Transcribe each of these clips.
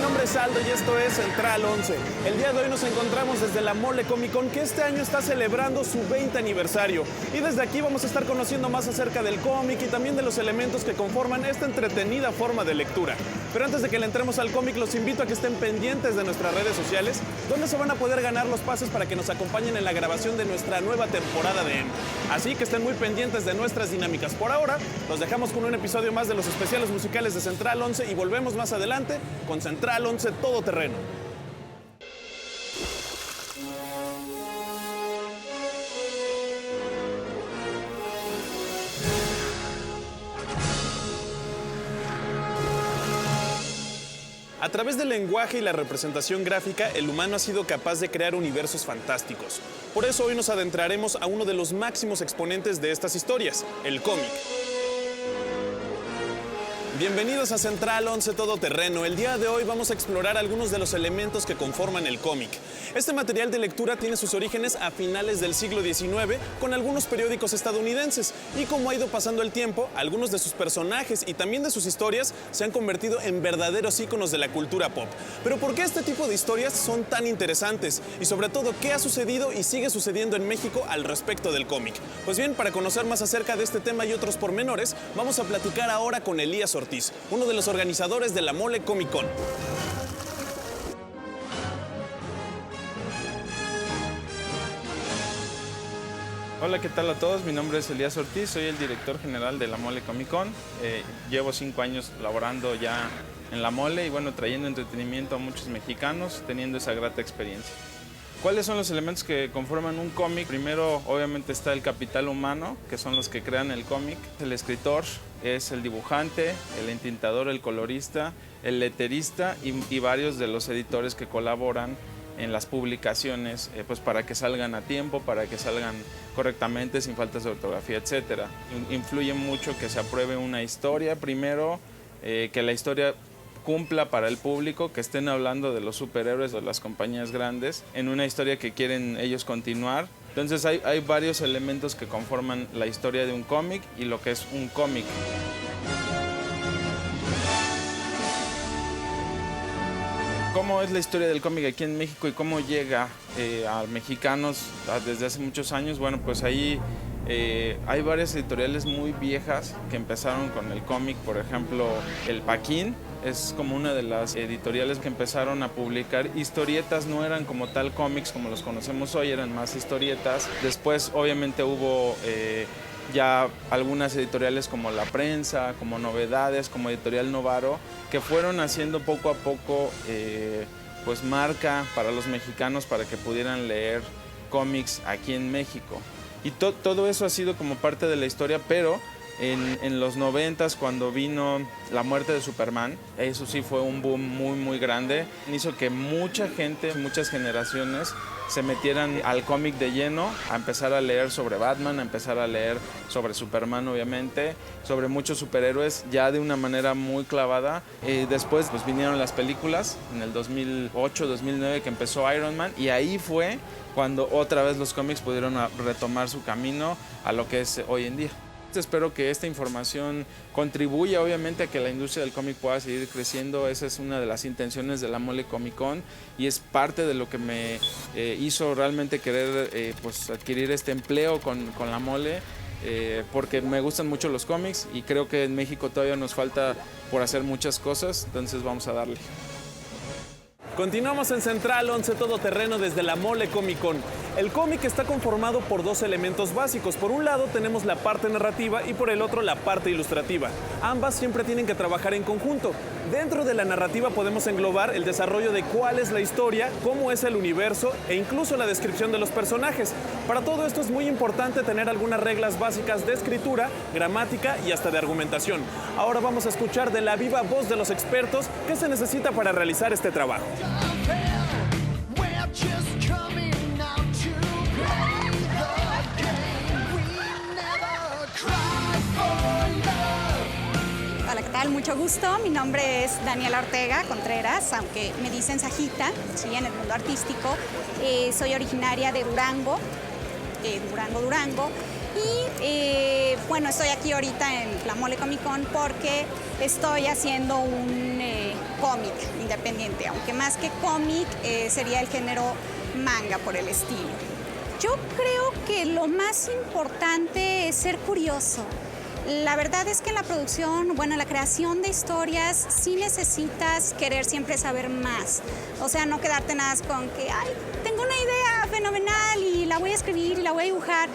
nombre es Aldo y esto es Central 11. El día de hoy nos encontramos desde la Mole Comic Con, que este año está celebrando su 20 aniversario. Y desde aquí vamos a estar conociendo más acerca del cómic y también de los elementos que conforman esta entretenida forma de lectura. Pero antes de que le entremos al cómic, los invito a que estén pendientes de nuestras redes sociales, donde se van a poder ganar los pases para que nos acompañen en la grabación de nuestra nueva temporada de M. Así que estén muy pendientes de nuestras dinámicas. Por ahora, los dejamos con un episodio más de los especiales musicales de Central 11 y volvemos más adelante con Central 11 Todoterreno. A través del lenguaje y la representación gráfica, el humano ha sido capaz de crear universos fantásticos. Por eso hoy nos adentraremos a uno de los máximos exponentes de estas historias, el cómic. Bienvenidos a Central 11 Todoterreno. El día de hoy vamos a explorar algunos de los elementos que conforman el cómic. Este material de lectura tiene sus orígenes a finales del siglo XIX con algunos periódicos estadounidenses, y como ha ido pasando el tiempo, algunos de sus personajes y también de sus historias se han convertido en verdaderos íconos de la cultura pop. Pero ¿por qué este tipo de historias son tan interesantes? Y sobre todo, ¿qué ha sucedido y sigue sucediendo en México al respecto del cómic? Pues bien, para conocer más acerca de este tema y otros pormenores, vamos a platicar ahora con Elías Ortiz, uno de los organizadores de la Mole Comic Con. Hola, ¿qué tal a todos? Mi nombre es Elías Ortiz, soy el director general de la Mole Comic Con. Llevo 5 años laborando ya en la Mole y bueno, trayendo entretenimiento a muchos mexicanos, teniendo esa grata experiencia. ¿Cuáles son los elementos que conforman un cómic? Primero, obviamente, está el capital humano, que son los que crean el cómic. El escritor es el dibujante, el entintador, el colorista, el letterista y varios de los editores que colaboran en las publicaciones, pues para que salgan a tiempo, para que salgan correctamente, sin faltas de ortografía, etc. Influye mucho que se apruebe una historia primero, que la historia cumpla para el público, que estén hablando de los superhéroes de las compañías grandes en una historia que quieren ellos continuar. Entonces hay varios elementos que conforman la historia de un cómic y lo que es un cómic. ¿Cómo es la historia del cómic aquí en México y cómo llega a mexicanos desde hace muchos años? Bueno, pues ahí hay varias editoriales muy viejas que empezaron con el cómic. Por ejemplo, El Paquín es como una de las editoriales que empezaron a publicar historietas. No eran como tal cómics como los conocemos hoy, eran más historietas. Después obviamente hubo ya algunas editoriales como La Prensa, como Novedades, como Editorial Novaro, que fueron haciendo poco a poco pues marca para los mexicanos para que pudieran leer cómics aquí en México. Y todo eso ha sido como parte de la historia, pero en los 90s, cuando vino la muerte de Superman, eso sí fue un boom muy grande. Hizo que mucha gente, muchas generaciones se metieran al cómic de lleno, a empezar a leer sobre Batman, a empezar a leer sobre Superman, obviamente, sobre muchos superhéroes, ya de una manera muy clavada. Después pues vinieron las películas, en el 2008, 2009, que empezó Iron Man, y ahí fue cuando otra vez los cómics pudieron retomar su camino a lo que es hoy en día. Espero que esta información contribuya obviamente a que la industria del cómic pueda seguir creciendo. Esa es una de las intenciones de la Mole Comic Con y es parte de lo que me hizo realmente querer pues adquirir este empleo con la Mole, porque me gustan mucho los cómics y creo que en México todavía nos falta por hacer muchas cosas, entonces vamos a darle. Continuamos en Central 11 Todoterreno desde la Mole Comic Con. El cómic está conformado por dos elementos básicos. Por un lado tenemos la parte narrativa y por el otro la parte ilustrativa. Ambas siempre tienen que trabajar en conjunto. Dentro de la narrativa podemos englobar el desarrollo de cuál es la historia, cómo es el universo e incluso la descripción de los personajes. Para todo esto es muy importante tener algunas reglas básicas de escritura, gramática y hasta de argumentación. Ahora vamos a escuchar de la viva voz de los expertos qué se necesita para realizar este trabajo. Hola, ¿qué tal? Mucho gusto. Mi nombre es Daniela Ortega Contreras, aunque me dicen Sajita, sí, en el mundo artístico. Soy originaria de Durango, Durango. Y bueno, estoy aquí ahorita en la Mole Comic Con porque estoy haciendo un cómic independiente, aunque más que cómic sería el género manga por el estilo. Yo creo que lo más importante es ser curioso. La verdad es que en la producción, bueno, en la creación de historias, sí necesitas querer siempre saber más. O sea, no quedarte nada más con que, ay, tengo una idea fenomenal y la voy a escribir y la voy a dibujar,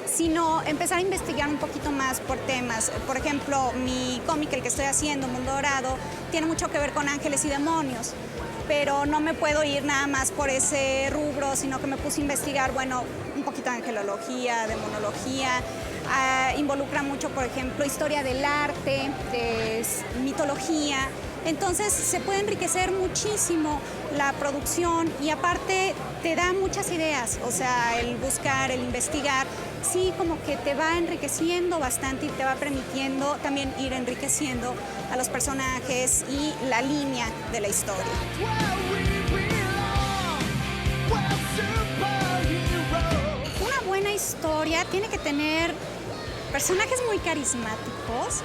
sino empezar a investigar un poquito más por temas. Por ejemplo, mi cómic, el que estoy haciendo, Mundo Dorado, tiene mucho que ver con ángeles y demonios, pero no me puedo ir nada más por ese rubro, sino que me puse a investigar, bueno, un poquito de angelología, demonología, involucra mucho, por ejemplo, historia del arte, mitología. Entonces se puede enriquecer muchísimo la producción y aparte te da muchas ideas, o sea, el buscar, el investigar, sí como que te va enriqueciendo bastante y te va permitiendo también ir enriqueciendo a los personajes y la línea de la historia. Una buena historia tiene que tener personajes muy carismáticos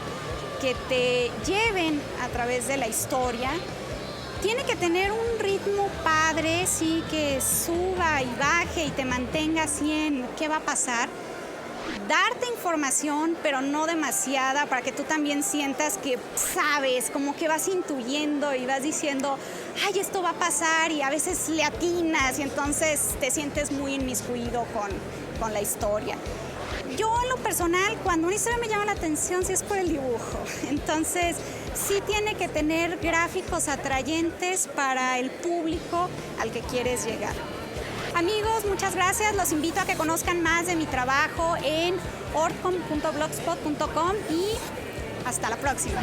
que te lleven a través de la historia. Tiene que tener un ritmo padre, sí, que suba y baje y te mantenga así en qué va a pasar. Darte información, pero no demasiada, para que tú también sientas que sabes, como que vas intuyendo y vas diciendo, ay, esto va a pasar, y a veces le atinas y entonces te sientes muy inmiscuido con la historia. Yo en lo personal, cuando una historia me llama la atención, sí es por el dibujo. Entonces, sí tiene que tener gráficos atrayentes para el público al que quieres llegar. Amigos, muchas gracias. Los invito a que conozcan más de mi trabajo en ortcom.blogspot.com y hasta la próxima.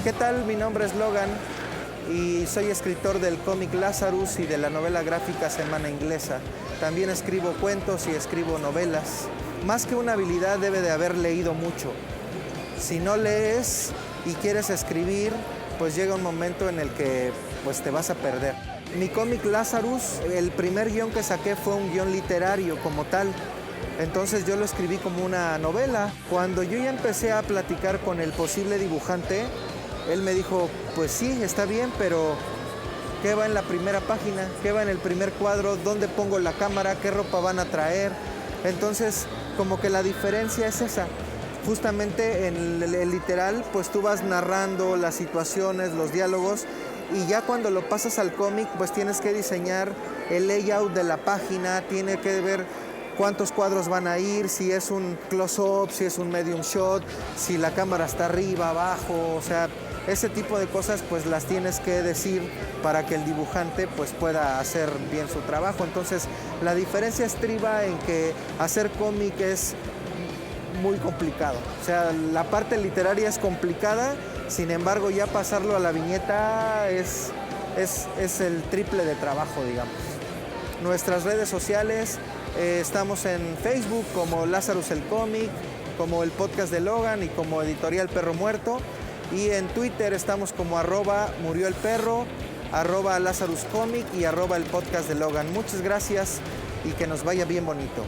¿Qué tal? Mi nombre es Logan y soy escritor del cómic Lazarus y de la novela gráfica Semana Inglesa. También escribo cuentos y escribo novelas. Más que una habilidad, debe de haber leído mucho. Si no lees y quieres escribir, pues llega un momento en el que pues, te vas a perder. Mi cómic Lazarus, el primer guión que saqué fue un guión literario como tal. Entonces yo lo escribí como una novela. Cuando yo ya empecé a platicar con el posible dibujante, él me dijo, pues sí, está bien, pero ¿qué va en la primera página? ¿Qué va en el primer cuadro? ¿Dónde pongo la cámara? ¿Qué ropa van a traer? Entonces, como que la diferencia es esa. Justamente en el literal, pues tú vas narrando las situaciones, los diálogos, y ya cuando lo pasas al cómic, pues tienes que diseñar el layout de la página, tiene que ver cuántos cuadros van a ir, si es un close-up, si es un medium shot, si la cámara está arriba, abajo, o sea, ese tipo de cosas pues las tienes que decir para que el dibujante pues pueda hacer bien su trabajo. Entonces la diferencia estriba en que hacer cómic es muy complicado, o sea, la parte literaria es complicada, sin embargo ya pasarlo a la viñeta es el triple de trabajo, digamos. Nuestras redes sociales, estamos en Facebook como Lazarus el Cómic, como el podcast de Logan y como Editorial Perro Muerto. Y en Twitter estamos como @murioelperro, @LazarusComic y @el podcast de Logan. Muchas gracias y que nos vaya bien bonito.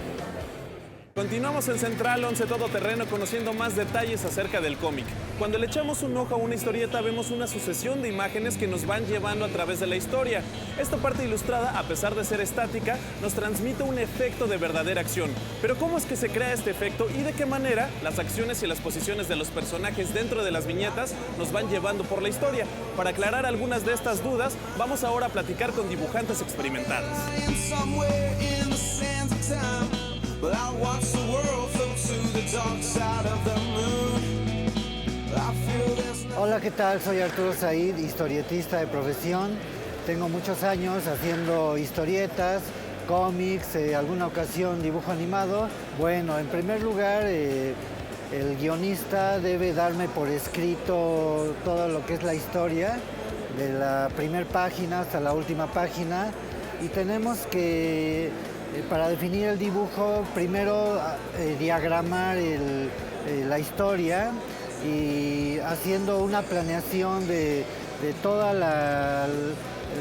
Continuamos en Central 11 Todoterreno conociendo más detalles acerca del cómic. Cuando le echamos un ojo a una historieta vemos una sucesión de imágenes que nos van llevando a través de la historia. Esta parte ilustrada, a pesar de ser estática, nos transmite un efecto de verdadera acción. Pero ¿cómo es que se crea este efecto y de qué manera las acciones y las posiciones de los personajes dentro de las viñetas nos van llevando por la historia? Para aclarar algunas de estas dudas, vamos ahora a platicar con dibujantes experimentados. But I watch the world float to the dark side of the moon. Hola, ¿qué tal? Soy Arturo Said, historietista de profesión. Tengo muchos años haciendo historietas, cómics, alguna ocasión dibujo animado. Bueno, en primer lugar, el guionista debe darme por escrito todo lo que es la historia, de la primera página hasta la última página. Y tenemos que, para definir el dibujo, primero diagramar la historia y haciendo una planeación de toda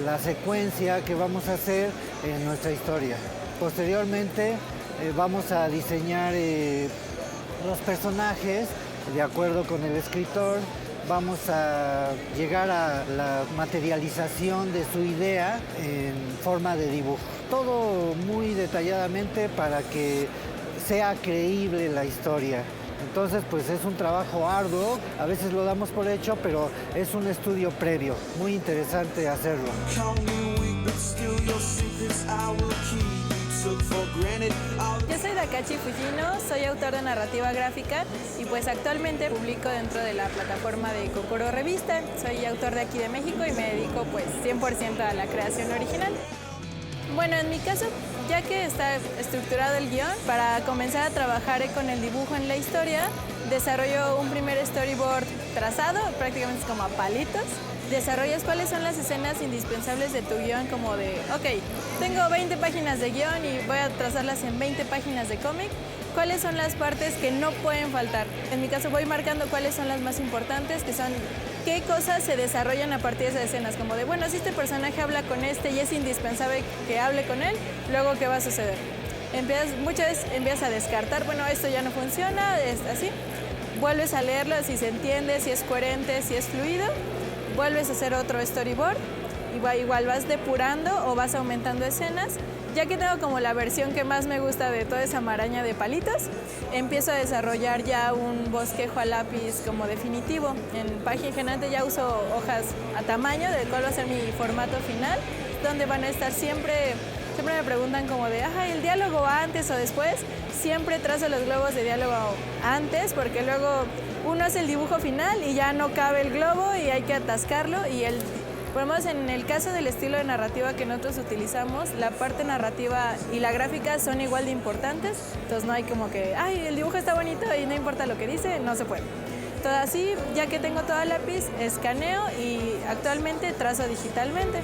la secuencia que vamos a hacer en nuestra historia. Posteriormente vamos a diseñar los personajes de acuerdo con el escritor. Vamos a llegar a la materialización de su idea en forma de dibujo. Todo muy detalladamente para que sea creíble la historia. Entonces, pues es un trabajo arduo, a veces lo damos por hecho, pero es un estudio previo, muy interesante hacerlo. Yo soy Dakachi Fujino, soy autor de narrativa gráfica y pues actualmente publico dentro de la plataforma de Kokoro Revista. Soy autor de aquí de México y me dedico pues 100% a la creación original. Bueno, en mi caso, ya que está estructurado el guión, para comenzar a trabajar con el dibujo en la historia, desarrollo un primer storyboard trazado, prácticamente como a palitos. Desarrollas cuáles son las escenas indispensables de tu guión, como de, ok, tengo 20 páginas de guión y voy a trazarlas en 20 páginas de cómic. ¿Cuáles son las partes que no pueden faltar? En mi caso voy marcando cuáles son las más importantes, que son qué cosas se desarrollan a partir de esas escenas, como de, bueno, si este personaje habla con este y es indispensable que hable con él, luego ¿qué va a suceder? Muchas veces empiezas a descartar, bueno, esto ya no funciona, es así. Vuelves a leerlo, si se entiende, si es coherente, si es fluido. Vuelves a hacer otro storyboard, igual vas depurando o vas aumentando escenas. Ya que tengo como la versión que más me gusta de toda esa maraña de palitos, empiezo a desarrollar ya un bosquejo a lápiz como definitivo. En página generalmente ya uso hojas a tamaño, del cual va a ser mi formato final, donde van a estar siempre me preguntan como de, ¿el diálogo antes o después? Siempre trazo los globos de diálogo antes, porque luego uno hace el dibujo final y ya no cabe el globo y hay que atascarlo. Por lo menos en el caso del estilo de narrativa que nosotros utilizamos, la parte narrativa y la gráfica son igual de importantes. Entonces no hay como que, el dibujo está bonito y no importa lo que dice, no se puede. Todo así, ya que tengo todo a lápiz, escaneo y actualmente trazo digitalmente.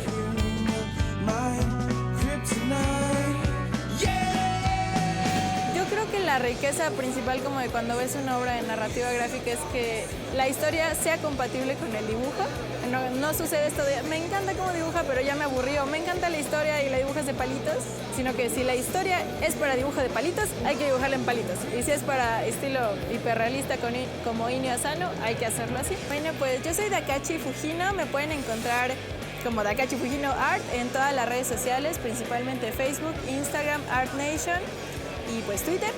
Yo creo que la riqueza principal como de cuando ves una obra de narrativa gráfica es que la historia sea compatible con el dibujo. No sucede esto de, me encanta cómo dibuja, pero ya me aburrió, me encanta la historia y la dibujas de palitos, sino que si la historia es para dibujo de palitos, hay que dibujarla en palitos. Y si es para estilo hiperrealista como Inio Asano, hay que hacerlo así. Bueno, pues yo soy Dakachi Fujino, me pueden encontrar como Dakachi Fujino Art en todas las redes sociales, principalmente Facebook, Instagram, ArtNation y pues Twitter.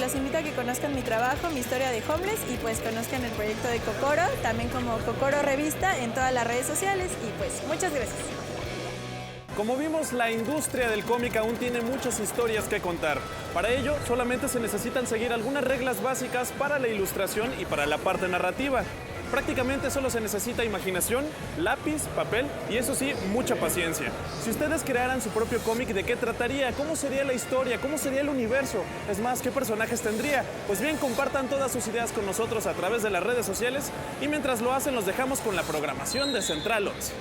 Los invito a que conozcan mi trabajo, mi historia de Homeless y pues conozcan el proyecto de Kokoro, también como Kokoro Revista en todas las redes sociales y pues muchas gracias. Como vimos, la industria del cómic aún tiene muchas historias que contar. Para ello, solamente se necesitan seguir algunas reglas básicas para la ilustración y para la parte narrativa. Prácticamente solo se necesita imaginación, lápiz, papel y eso sí, mucha paciencia. Si ustedes crearan su propio cómic, ¿de qué trataría? ¿Cómo sería la historia? ¿Cómo sería el universo? Es más, ¿qué personajes tendría? Pues bien, compartan todas sus ideas con nosotros a través de las redes sociales y mientras lo hacen los dejamos con la programación de Central 11.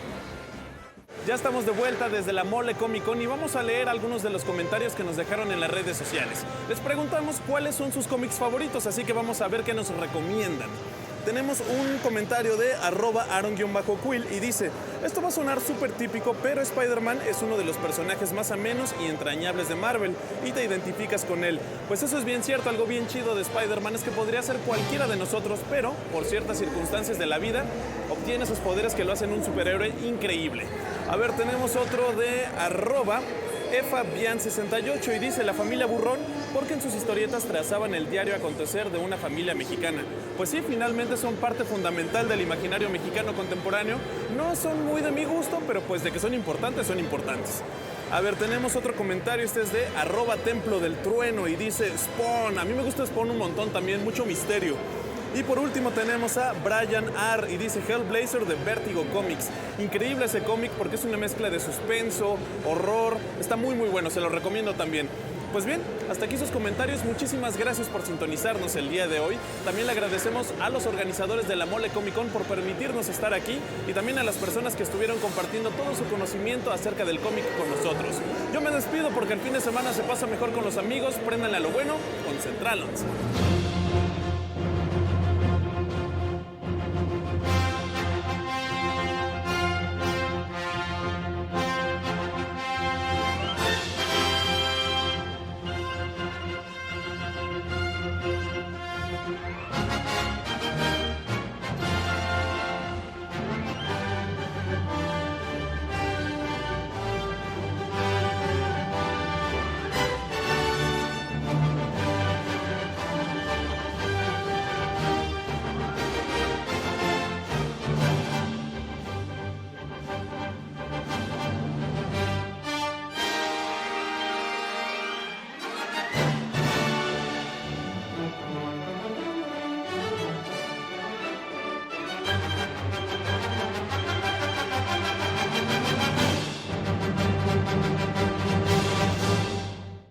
Ya estamos de vuelta desde la Mole Comic Con y vamos a leer algunos de los comentarios que nos dejaron en las redes sociales. Les preguntamos cuáles son sus cómics favoritos, así que vamos a ver qué nos recomiendan. Tenemos un comentario de @Aaron_Quill y dice: esto va a sonar súper típico, pero Spider-Man es uno de los personajes más amenos y entrañables de Marvel y te identificas con él. Pues eso es bien cierto, algo bien chido de Spider-Man es que podría ser cualquiera de nosotros, pero por ciertas circunstancias de la vida obtiene esos poderes que lo hacen un superhéroe increíble. A ver, tenemos otro de @EfaBian68 y dice: la familia Burrón, porque en sus historietas trazaban el diario acontecer de una familia mexicana. Pues sí, finalmente son parte fundamental del imaginario mexicano contemporáneo. No son muy de mi gusto, pero pues de que son importantes, son importantes. A ver, tenemos otro comentario, este es de @Templo del Trueno y dice: Spawn, a mí me gusta Spawn un montón también, mucho misterio. Y por último tenemos a Brian R. y dice: Hellblazer de Vertigo Comics. Increíble ese cómic porque es una mezcla de suspenso, horror. Está muy bueno, se lo recomiendo también. Pues bien, hasta aquí sus comentarios. Muchísimas gracias por sintonizarnos el día de hoy. También le agradecemos a los organizadores de la Mole Comic Con por permitirnos estar aquí y también a las personas que estuvieron compartiendo todo su conocimiento acerca del cómic con nosotros. Yo me despido porque el fin de semana se pasa mejor con los amigos. Préndanle a lo bueno con Central 11.